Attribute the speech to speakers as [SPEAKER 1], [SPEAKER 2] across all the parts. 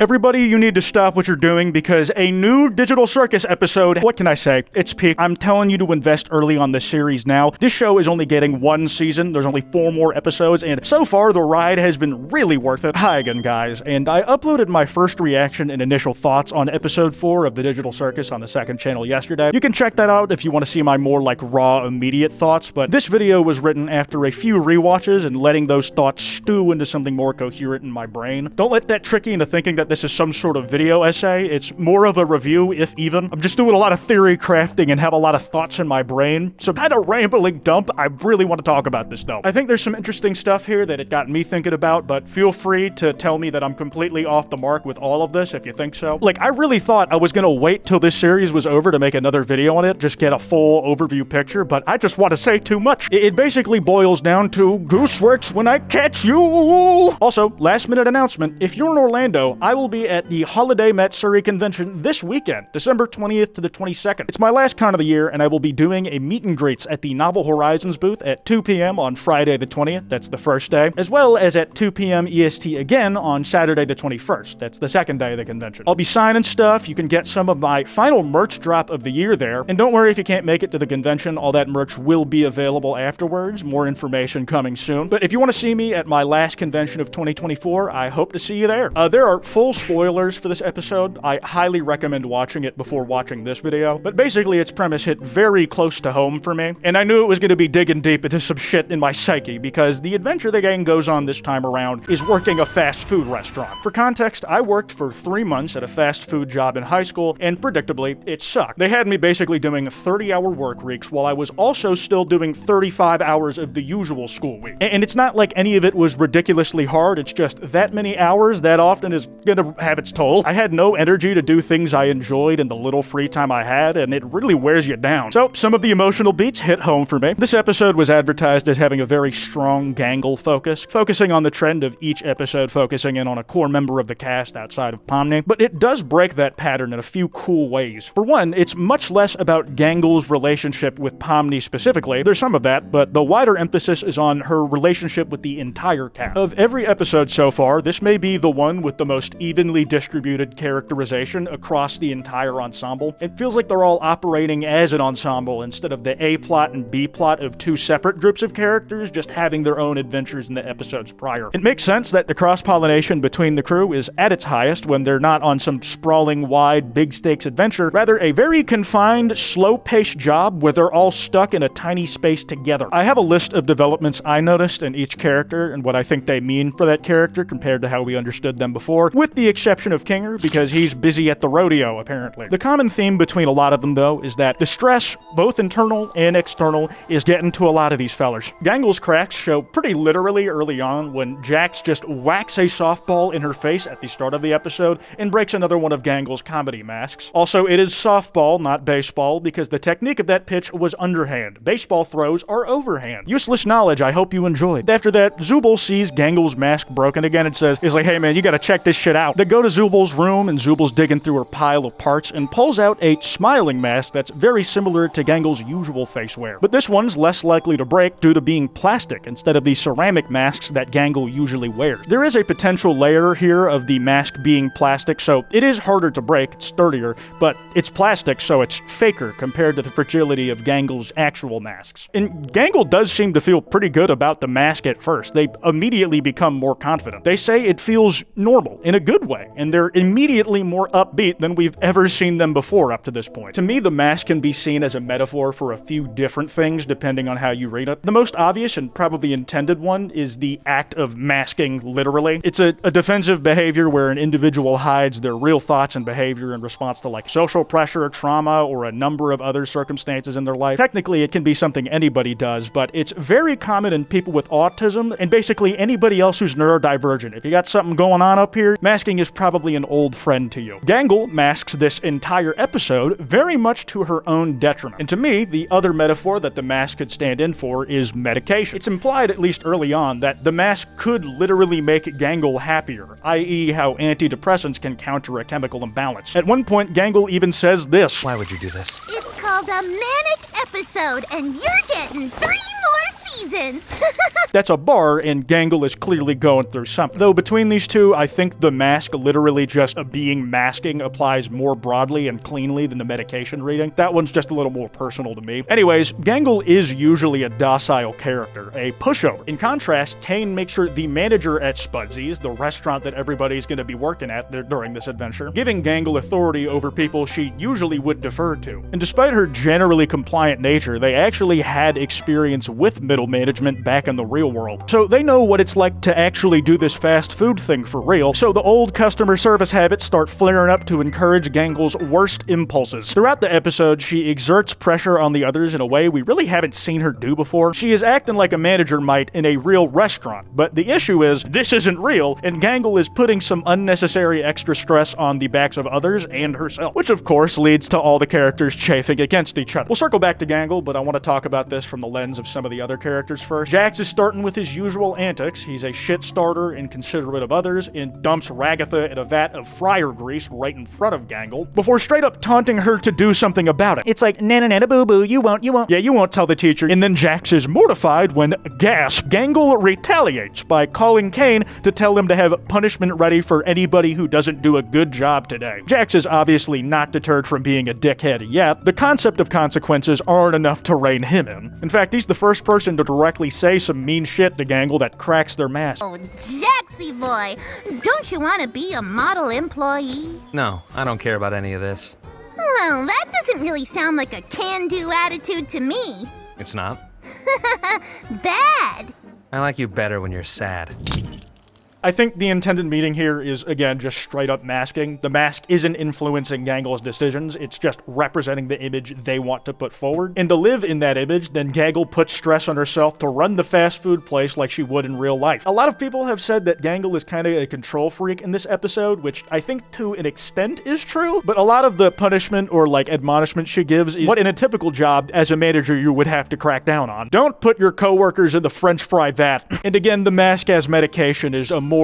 [SPEAKER 1] Everybody, you need to stop what you're doing because a new Digital Circus episode, what can I say? It's peak. I'm telling you to invest early on this series now. This show is only getting one season. There's only 4 more episodes, and so far the ride has been really worth it. Hi again, guys, and I uploaded my first reaction and initial thoughts on episode 4 of the Digital Circus on the second channel yesterday. You can check that out if you want to see my more raw, immediate thoughts, but this video was written after a few rewatches and letting those thoughts stew into something more coherent in my brain. Don't let that trick you into thinking that this is some sort of video essay. It's more of a review, if even. I'm just doing a lot of theory crafting and have a lot of thoughts in my brain. Some kind of rambling dump. I really want to talk about this, though. I think there's some interesting stuff here that it got me thinking about, but feel free to tell me that I'm completely off the mark with all of this if you think so. I really thought I was gonna wait till this series was over to make another video on it, just get a full overview picture, but I just want to say too much. It basically boils down to Gooseworks when I catch you! Also, last minute announcement, if you're in Orlando, I will be at the Holiday Matsuri Convention this weekend, December 20th to the 22nd. It's my last con of the year, and I will be doing a meet and greets at the Novel Horizons booth at 2 p.m. on Friday the 20th, that's the first day, as well as at 2 p.m. EST again on Saturday the 21st, that's the second day of the convention. I'll be signing stuff, you can get some of my final merch drop of the year there, and don't worry if you can't make it to the convention, all that merch will be available afterwards, more information coming soon. But if you want to see me at my last convention of 2024, I hope to see you there. There are full spoilers for this episode. I highly recommend watching it before watching this video, but basically its premise hit very close to home for me, and I knew it was going to be digging deep into some shit in my psyche because the adventure the gang goes on this time around is working a fast food restaurant. For context, I worked for 3 months at a fast food job in high school, and predictably, it sucked. They had me basically doing 30-hour work weeks while I was also still doing 35 hours of the usual school week. And it's not like any of it was ridiculously hard, it's just that many hours that often is gonna have its toll. I had no energy to do things I enjoyed in the little free time I had, and it really wears you down. So, some of the emotional beats hit home for me. This episode was advertised as having a very strong Gangle focus, focusing on the trend of each episode focusing in on a core member of the cast outside of Pomni, but it does break that pattern in a few cool ways. For one, it's much less about Gangle's relationship with Pomni specifically. There's some of that, but the wider emphasis is on her relationship with the entire cast. Of every episode so far, this may be the one with the most evenly distributed characterization across the entire ensemble. It feels like they're all operating as an ensemble instead of the A plot and B plot of 2 separate groups of characters just having their own adventures in the episodes prior. It makes sense that the cross-pollination between the crew is at its highest when they're not on some sprawling, wide, big-stakes adventure, rather a very confined, slow-paced job where they're all stuck in a tiny space together. I have a list of developments I noticed in each character and what I think they mean for that character compared to how we understood them before, with the exception of Kinger, because he's busy at the rodeo, apparently. The common theme between a lot of them, though, is that the stress, both internal and external, is getting to a lot of these fellers. Gangle's cracks show pretty literally early on when Jax just whacks a softball in her face at the start of the episode and breaks another one of Gangle's comedy masks. Also, it is softball, not baseball, because the technique of that pitch was underhand. Baseball throws are overhand. Useless knowledge I hope you enjoyed. After that, Zooble sees Gangle's mask broken again and says, hey man, you gotta check this shit out. They go to Zooble's room and Zooble's digging through her pile of parts and pulls out a smiling mask that's very similar to Gangle's usual face wear. But this one's less likely to break due to being plastic instead of the ceramic masks that Gangle usually wears. There is a potential layer here of the mask being plastic, so it is harder to break, it's sturdier, but it's plastic, so it's faker compared to the fragility of Gangle's actual masks. And Gangle does seem to feel pretty good about the mask at first. They immediately become more confident. They say it feels normal, in a good way, and they're immediately more upbeat than we've ever seen them before up to this point. To me, the mask can be seen as a metaphor for a few different things depending on how you read it. The most obvious and probably intended one is the act of masking, literally. It's a defensive behavior where an individual hides their real thoughts and behavior in response to social pressure, trauma, or a number of other circumstances in their life. Technically, it can be something anybody does, but it's very common in people with autism and basically anybody else who's neurodivergent. If you got something going on up here, masking is probably an old friend to you. Gangle masks this entire episode very much to her own detriment. And to me, the other metaphor that the mask could stand in for is medication. It's implied, at least early on, that the mask could literally make Gangle happier, i.e. how antidepressants can counter a chemical imbalance. At one point, Gangle even says this.
[SPEAKER 2] Why would you do this?
[SPEAKER 3] It's called a manic episode, and you're getting 3 more
[SPEAKER 2] seasons.
[SPEAKER 1] That's a bar, and Gangle is clearly going through something. Though between these two, I think the mask literally just being masking applies more broadly and cleanly than the medication reading. That one's just a little more personal to me. Anyways, Gangle is usually a docile character, a pushover. In contrast, Kane makes her the manager at Spudsy's, the restaurant that everybody's going to be working at during this adventure, giving Gangle authority over people she usually would defer to. And despite her generally compliant nature, they actually had experience with middle management back in the real world. So they know what it's like to actually do this fast food thing for real, so the old customer service habits start flaring up to encourage Gangle's worst impulses. Throughout the episode, she exerts pressure on the others in a way we really haven't seen her do before. She is acting like a manager might in a real restaurant, but the issue is, this isn't real, and Gangle is putting some unnecessary extra stress on the backs of others and herself, which of course leads to all the characters chafing against each other. We'll circle back to Gangle, but I want to talk about this from the lens of some of the other characters first. Jax is starting with his usual antics. He's a shit starter, inconsiderate of others, and dumps Ragatha in a vat of fryer grease right in front of Gangle, before straight up taunting her to do something about it. It's like, na boo boo, you won't. Yeah, you won't tell the teacher. And then Jax is mortified when, gasp, Gangle retaliates by calling Kane to tell him to have punishment ready for anybody who doesn't do a good job today. Jax is obviously not deterred from being a dickhead yet. The concept of consequences aren't enough to rein him in. In fact, he's the first person to directly say some mean shit to Gangle that cracks their mask.
[SPEAKER 2] Oh, Jaxie boy, don't you want to be a model employee?
[SPEAKER 3] No, I don't care about any of this.
[SPEAKER 2] Well, that doesn't really sound like a can-do attitude to me.
[SPEAKER 3] It's not.
[SPEAKER 2] Bad.
[SPEAKER 3] I like you better when you're sad.
[SPEAKER 1] I think the intended meaning here is, again, just straight up masking. The mask isn't influencing Gangle's decisions, it's just representing the image they want to put forward. And to live in that image, then Gangle puts stress on herself to run the fast food place like she would in real life. A lot of people have said that Gangle is kind of a control freak in this episode, which I think to an extent is true, but a lot of the punishment or admonishment she gives is what in a typical job as a manager you would have to crack down on. Don't put your coworkers in the french fry vat. And again, the mask as medication is a more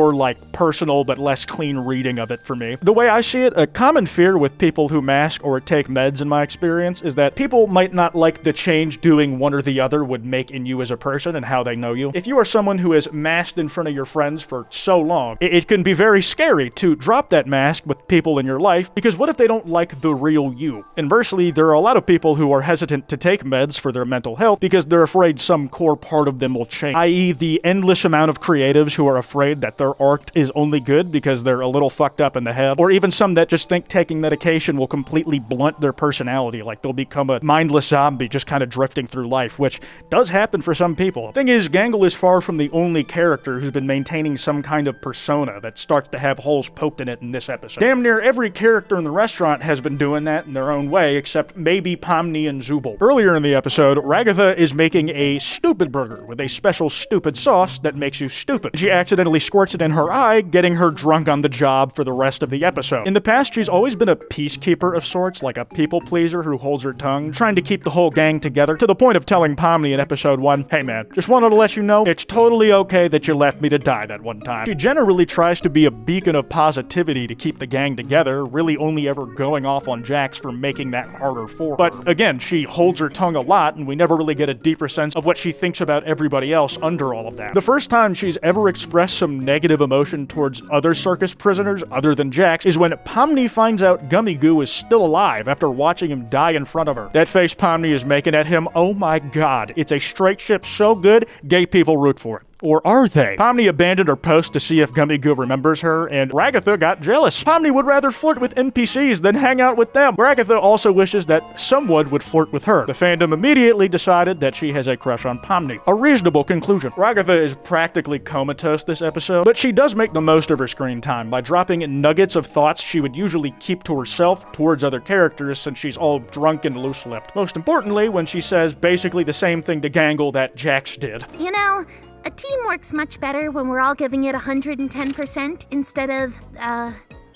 [SPEAKER 1] personal but less clean reading of it for me. The way I see it, a common fear with people who mask or take meds in my experience is that people might not like the change doing one or the other would make in you as a person and how they know you. If you are someone who has masked in front of your friends for so long, it can be very scary to drop that mask with people in your life, because what if they don't like the real you? Inversely, there are a lot of people who are hesitant to take meds for their mental health because they're afraid some core part of them will change, i.e. the endless amount of creatives who are afraid that their art is only good because they're a little fucked up in the head, or even some that just think taking medication will completely blunt their personality, like they'll become a mindless zombie just kind of drifting through life, which does happen for some people. Thing is, Gangle is far from the only character who's been maintaining some kind of persona that starts to have holes poked in it in this episode. Damn near every character in the restaurant has been doing that in their own way, except maybe Pomni and Zooble. Earlier in the episode, Ragatha is making a stupid burger with a special stupid sauce that makes you stupid. She accidentally squirts it in her eye, getting her drunk on the job for the rest of the episode. In the past, she's always been a peacekeeper of sorts, like a people pleaser who holds her tongue, trying to keep the whole gang together, to the point of telling Pomni in episode 1, "Hey man, just wanted to let you know, it's totally okay that you left me to die that one time." She generally tries to be a beacon of positivity to keep the gang together, really only ever going off on Jax for making that harder for her. But again, she holds her tongue a lot, and we never really get a deeper sense of what she thinks about everybody else under all of that. The first time she's ever expressed some negative emotion towards other circus prisoners other than Jax is when Pomni finds out Gummy Goo is still alive after watching him die in front of her. That face Pomni is making at him, oh my god, it's a straight ship so good, gay people root for it. Or are they? Pomni abandoned her post to see if Gummy Goo remembers her, and Ragatha got jealous. Pomni would rather flirt with NPCs than hang out with them. Ragatha also wishes that someone would flirt with her. The fandom immediately decided that she has a crush on Pomni. A reasonable conclusion. Ragatha is practically comatose this episode, but she does make the most of her screen time by dropping nuggets of thoughts she would usually keep to herself towards other characters since she's all drunk and loose-lipped. Most importantly, when she says basically the same thing to Gangle that Jax did.
[SPEAKER 2] You know, a team works much better when we're all giving it 110% instead of,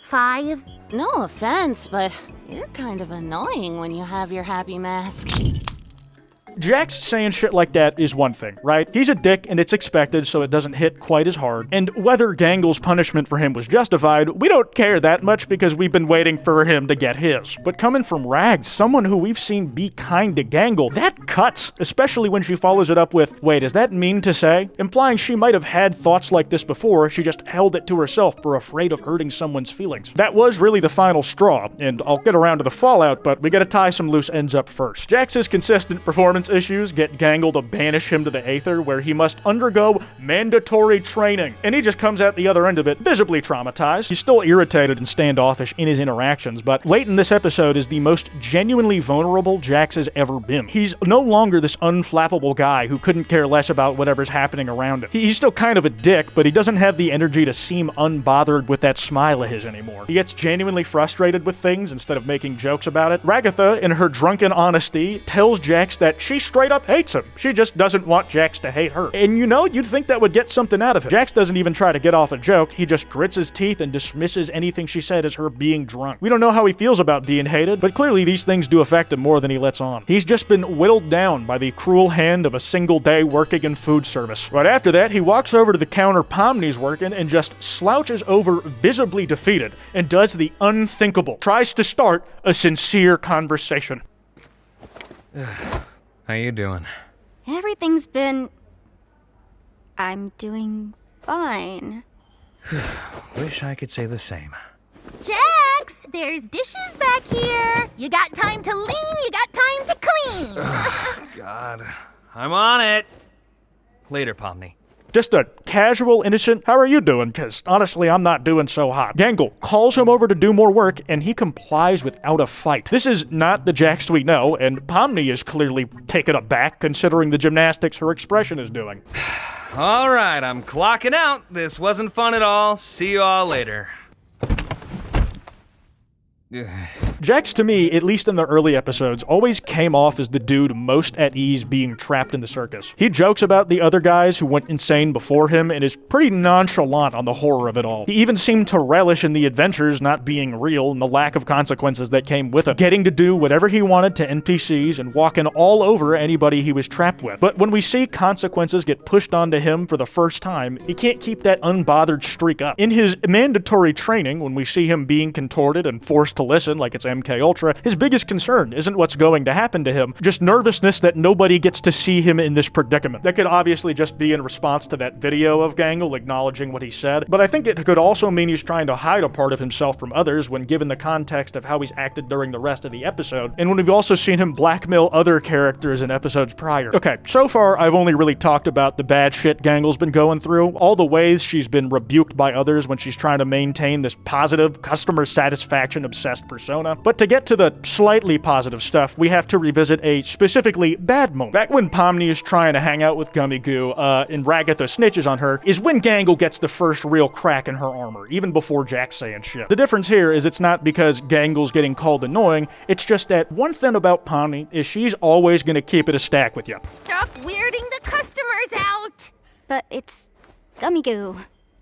[SPEAKER 2] 5.
[SPEAKER 4] No offense, but you're kind of annoying when you have your happy mask.
[SPEAKER 1] Jax saying shit like that is one thing, right? He's a dick and it's expected, so it doesn't hit quite as hard. And whether Gangle's punishment for him was justified, we don't care that much because we've been waiting for him to get his. But coming from Rags, someone who we've seen be kind to Gangle, that cuts, especially when she follows it up with, wait, is that mean to say? Implying she might have had thoughts like this before, she just held it to herself for afraid of hurting someone's feelings. That was really the final straw, and I'll get around to the fallout, but we gotta tie some loose ends up first. Jax's consistent performance issues get Gangle to banish him to the Aether, where he must undergo mandatory training, and he just comes out the other end of it visibly traumatized. He's still irritated and standoffish in his interactions, but late in this episode is the most genuinely vulnerable Jax has ever been. He's no longer this unflappable guy who couldn't care less about whatever's happening around him. He's still kind of a dick, but he doesn't have the energy to seem unbothered with that smile of his anymore. He gets genuinely frustrated with things instead of making jokes about it. Ragatha, in her drunken honesty, tells Jax that she straight up hates him. She just doesn't want Jax to hate her. And you'd think that would get something out of him. Jax doesn't even try to get off a joke. He just grits his teeth and dismisses anything she said as her being drunk. We don't know how he feels about being hated, but clearly these things do affect him more than he lets on. He's just been whittled down by the cruel hand of a single day working in food service. Right after that, he walks over to the counter Pomni's working and just slouches over visibly defeated and does the unthinkable. Tries to start a sincere conversation.
[SPEAKER 3] How you doing?
[SPEAKER 4] Everything's been... I'm doing fine.
[SPEAKER 3] Wish I could say the same.
[SPEAKER 2] Jax, there's dishes back here. You got time to lean, you got time to clean.
[SPEAKER 3] God. I'm on it. Later, Pomni.
[SPEAKER 1] Just a casual, innocent, how are you doing? Because honestly, I'm not doing so hot. Gangle calls him over to do more work, and he complies without a fight. This is not the Jax we know, and Pomni is clearly taken aback considering the gymnastics her expression is doing.
[SPEAKER 3] All right, I'm clocking out. This wasn't fun at all. See you all later.
[SPEAKER 1] Jax, to me, at least in the early episodes, always came off as the dude most at ease being trapped in the circus. He jokes about the other guys who went insane before him and is pretty nonchalant on the horror of it all. He even seemed to relish in the adventures not being real and the lack of consequences that came with it, getting to do whatever he wanted to NPCs and walking all over anybody he was trapped with. But when we see consequences get pushed onto him for the first time, he can't keep that unbothered streak up. In his mandatory training, when we see him being contorted and forced to listen like it's MK Ultra, his biggest concern isn't what's going to happen to him, just nervousness that nobody gets to see him in this predicament. That could obviously just be in response to that video of Gangle acknowledging what he said, but I think it could also mean he's trying to hide a part of himself from others when given the context of how he's acted during the rest of the episode, and when we've also seen him blackmail other characters in episodes prior. Okay, so far I've only really talked about the bad shit Gangle's been going through, all the ways she's been rebuked by others when she's trying to maintain this positive, customer satisfaction obsessed persona. But to get to the slightly positive stuff, we have to revisit a specifically bad moment. Back when Pomni is trying to hang out with Gummy Goo, and Ragatha snitches on her, is when Gangle gets the first real crack in her armor, even before Jax saying shit. The difference here is it's not because Gangle's getting called annoying, it's just that one thing about Pomni is she's always gonna keep it a stack with you.
[SPEAKER 2] Stop weirding the customers out.
[SPEAKER 4] But it's gummy goo.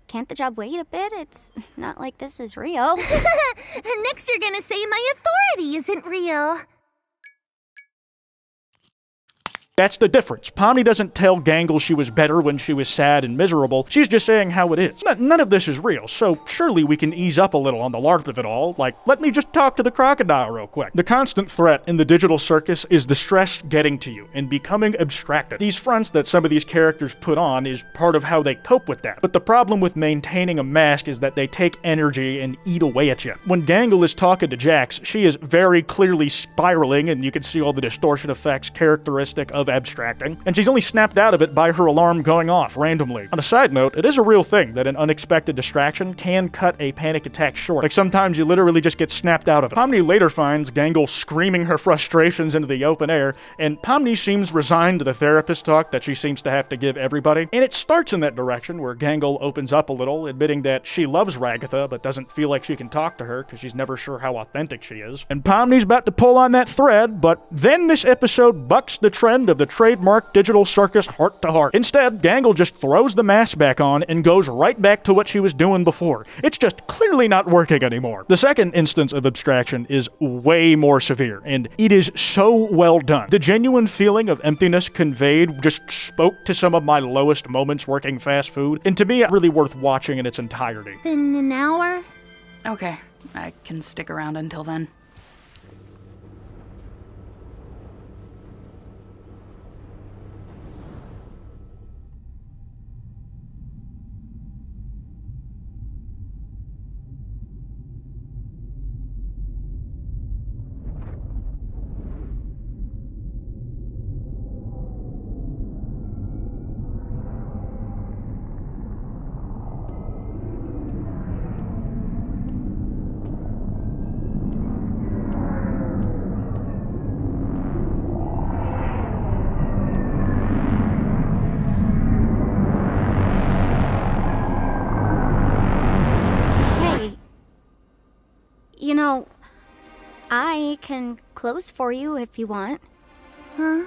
[SPEAKER 4] Can't the job wait a bit? It's not like this is real.
[SPEAKER 2] And next you're gonna say my authority isn't real.
[SPEAKER 1] That's the difference. Pomni doesn't tell Gangle she was better when she was sad and miserable. She's just saying how it is. None of this is real, so surely we can ease up a little on the LARP of it all. Like, let me just talk to the crocodile real quick. The constant threat in the digital circus is the stress getting to you and becoming abstracted. These fronts that some of these characters put on is part of how they cope with that. But the problem with maintaining a mask is that they take energy and eat away at you. When Gangle is talking to Jax, she is very clearly spiraling, and you can see all the distortion effects characteristic of abstracting, and she's only snapped out of it by her alarm going off randomly. On a side note, it is a real thing that an unexpected distraction can cut a panic attack short. Like sometimes you literally just get snapped out of it. Pomni later finds Gangle screaming her frustrations into the open air, and Pomni seems resigned to the therapist talk that she seems to have to give everybody. And it starts in that direction where Gangle opens up a little, admitting that she loves Ragatha but doesn't feel like she can talk to her because she's never sure how authentic she is. And Pomni's about to pull on that thread, but then this episode bucks the trend of of the trademark digital circus heart-to-heart. Instead, Gangle just throws the mask back on and goes right back to what she was doing before. It's just clearly not working anymore. The second instance of abstraction is way more severe, and it is so well done. The genuine feeling of emptiness conveyed just spoke to some of my lowest moments working fast food, and to me, really worth watching in its entirety.
[SPEAKER 2] In an hour?
[SPEAKER 5] Okay, I can stick around until then.
[SPEAKER 4] You know, I can close for you if you want.
[SPEAKER 2] Huh?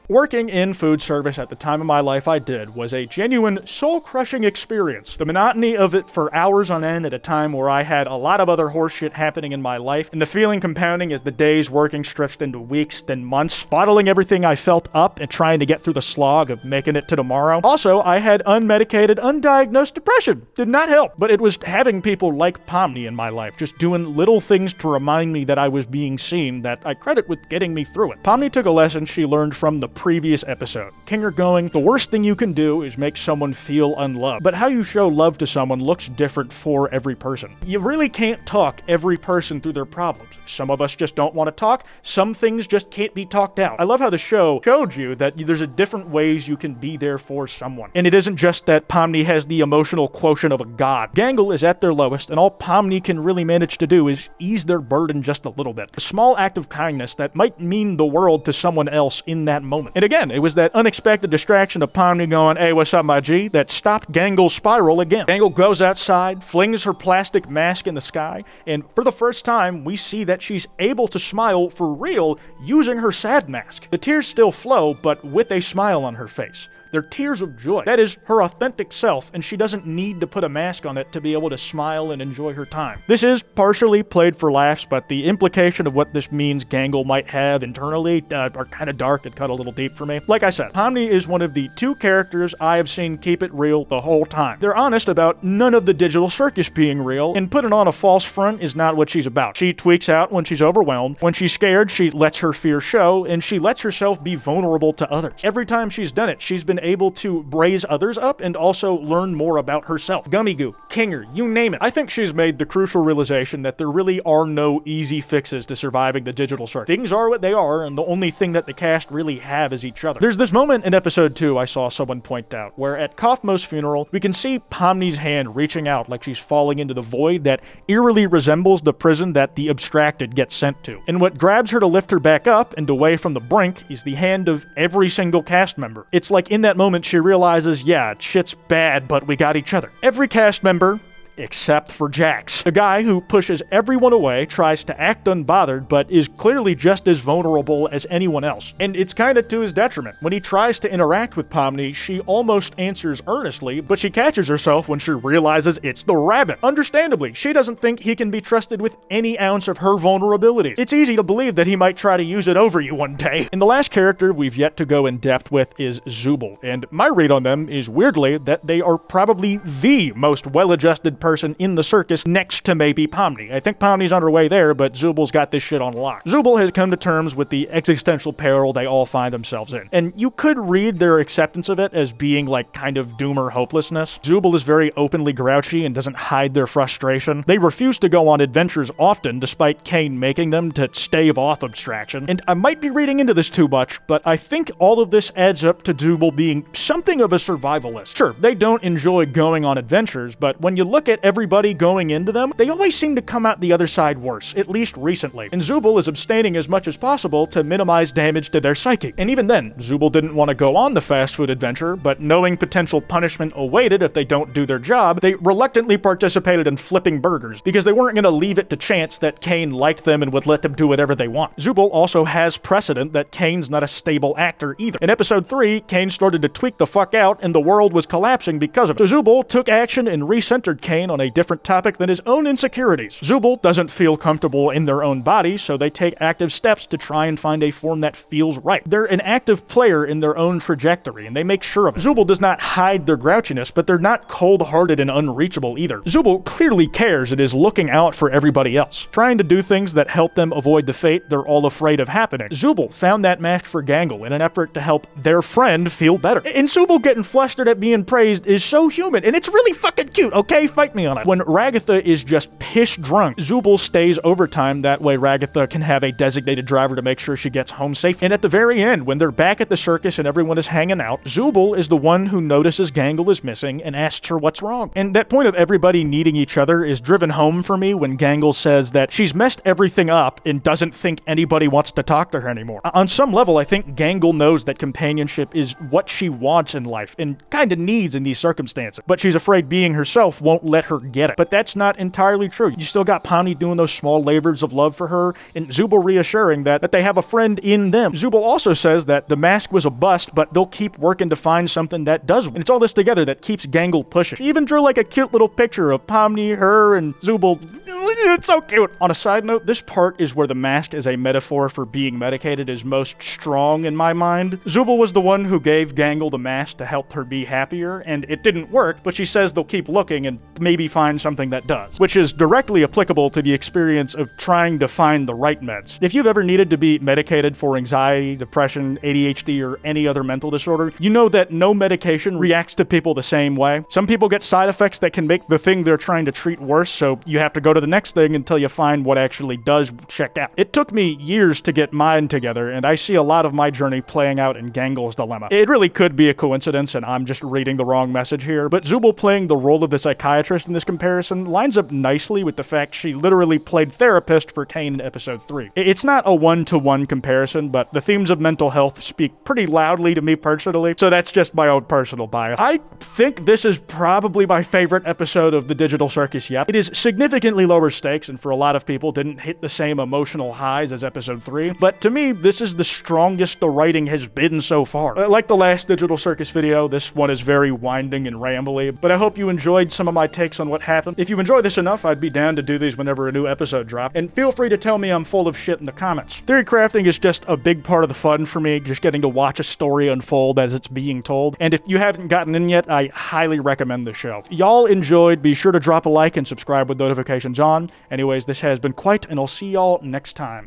[SPEAKER 1] Working in food service at the time of my life I did was a genuine soul-crushing experience. The monotony of it for hours on end at a time where I had a lot of other horseshit happening in my life, and the feeling compounding as the days working stretched into weeks, then months, bottling everything I felt up and trying to get through the slog of making it to tomorrow. Also, I had unmedicated, undiagnosed depression. Did not help, but it was having people like Pomni in my life, just doing little things to remind me that I was being seen that I credit with getting me through it. Pomni took a lesson she learned from the previous episode. Kinger going, the worst thing you can do is make someone feel unloved. But how you show love to someone looks different for every person. You really can't talk every person through their problems. Some of us just don't want to talk. Some things just can't be talked out. I love how the show showed you that there's a different ways you can be there for someone. And it isn't just that Pomni has the emotional quotient of a god. Gangle is at their lowest, and all Pomni can really manage to do is ease their burden just a little bit. A small act of kindness that might mean the world to someone else in that moment. And again, it was that unexpected distraction of Pomni going, "Hey, what's up, my G?" that stopped Gangle's spiral again. Gangle goes outside, flings her plastic mask in the sky, and for the first time, we see that she's able to smile for real using her sad mask. The tears still flow, but with a smile on her face. They're tears of joy. That is her authentic self, and she doesn't need to put a mask on it to be able to smile and enjoy her time. This is partially played for laughs, but the implication of what this means Gangle might have internally are kind of dark and cut a little deep for me. Like I said, Pomni is one of the two characters I have seen keep it real the whole time. They're honest about none of the digital circus being real, and putting on a false front is not what she's about. She tweaks out when she's overwhelmed. When she's scared, she lets her fear show, and she lets herself be vulnerable to others. Every time she's done it, she's been able to raise others up and also learn more about herself. Gummy Goo, Kinger, you name it. I think she's made the crucial realization that there really are no easy fixes to surviving the digital circuit. Things are what they are, and the only thing that the cast really have is each other. There's this moment in episode 2 I saw someone point out, where at Kaufmo's funeral, we can see Pomni's hand reaching out like she's falling into the void that eerily resembles the prison that the abstracted gets sent to. And what grabs her to lift her back up and away from the brink is the hand of every single cast member. It's like in that moment she realizes, yeah, shit's bad, but we got each other. Every cast member, except for Jax. The guy who pushes everyone away, tries to act unbothered, but is clearly just as vulnerable as anyone else. And it's kinda to his detriment. When he tries to interact with Pomni, she almost answers earnestly, but she catches herself when she realizes it's the rabbit. Understandably, she doesn't think he can be trusted with any ounce of her vulnerability. It's easy to believe that he might try to use it over you one day. And the last character we've yet to go in depth with is Zooble, and my read on them is weirdly that they are probably the most well-adjusted person in the circus next to maybe Pomni. I think Pomni's on her way there, but Zooble's got this shit on lock. Zooble has come to terms with the existential peril they all find themselves in, and you could read their acceptance of it as being like kind of doom or hopelessness. Zooble is very openly grouchy and doesn't hide their frustration. They refuse to go on adventures often, despite Kane making them to stave off abstraction. And I might be reading into this too much, but I think all of this adds up to Zooble being something of a survivalist. Sure, they don't enjoy going on adventures, but when you look at everybody going into them, they always seem to come out the other side worse, at least recently. And Zooble is abstaining as much as possible to minimize damage to their psyche. And even then, Zooble didn't want to go on the fast food adventure, but knowing potential punishment awaited if they don't do their job, they reluctantly participated in flipping burgers, because they weren't going to leave it to chance that Kane liked them and would let them do whatever they want. Zooble also has precedent that Kane's not a stable actor either. In episode 3, Kane started to tweak the fuck out and the world was collapsing because of it. So Zooble took action and recentered Kane on a different topic than his own insecurities. Zooble doesn't feel comfortable in their own body, so they take active steps to try and find a form that feels right. They're an active player in their own trajectory, and they make sure of it. Zooble does not hide their grouchiness, but they're not cold-hearted and unreachable either. Zooble clearly cares and is looking out for everybody else, trying to do things that help them avoid the fate they're all afraid of happening. Zooble found that mask for Gangle in an effort to help their friend feel better. And Zooble getting flustered at being praised is so human, and it's really fucking cute, okay? Fight me on it. When Ragatha is just piss drunk, Zooble stays overtime, that way Ragatha can have a designated driver to make sure she gets home safe. And at the very end, when they're back at the circus and everyone is hanging out, Zooble is the one who notices Gangle is missing and asks her what's wrong. And that point of everybody needing each other is driven home for me when Gangle says that she's messed everything up and doesn't think anybody wants to talk to her anymore. On some level, I think Gangle knows that companionship is what she wants in life and kind of needs in these circumstances, but she's afraid being herself won't let her get it. But that's not entirely true. You still got Pomni doing those small labors of love for her, and Zooble reassuring that they have a friend in them. Zooble also says that the mask was a bust, but they'll keep working to find something that does. And it's all this together that keeps Gangle pushing. She even drew like a cute little picture of Pomni, her, and Zooble. It's so cute. On a side note, this part is where the mask as a metaphor for being medicated is most strong in my mind. Zooble was the one who gave Gangle the mask to help her be happier, and it didn't work, but she says they'll keep looking and maybe find something that does, which is directly applicable to the experience of trying to find the right meds. If you've ever needed to be medicated for anxiety, depression, ADHD, or any other mental disorder, you know that no medication reacts to people the same way. Some people get side effects that can make the thing they're trying to treat worse, so you have to go to the next thing until you find what actually does check out. It took me years to get mine together, and I see a lot of my journey playing out in Gangle's dilemma. It really could be a coincidence, and I'm just reading the wrong message here, but Zooble playing the role of the psychiatrist in this comparison lines up nicely with the fact she literally played therapist for Kane in episode 3. It's not a one-to-one comparison, but the themes of mental health speak pretty loudly to me personally, so that's just my own personal bias. I think this is probably my favorite episode of the Digital Circus yet. It is significantly lower stakes, and for a lot of people didn't hit the same emotional highs as episode 3, but to me, this is the strongest the writing has been so far. Like the last Digital Circus video, this one is very winding and rambly, but I hope you enjoyed some of my takes on what happened. If you enjoy this enough, I'd be down to do these whenever a new episode drops, and feel free to tell me I'm full of shit in the comments. Theory crafting is just a big part of the fun for me, just getting to watch a story unfold as it's being told, and if you haven't gotten in yet, I highly recommend the show. If y'all enjoyed, be sure to drop a like and subscribe with notifications on. Anyways, this has been Kwite, and I'll see y'all next time.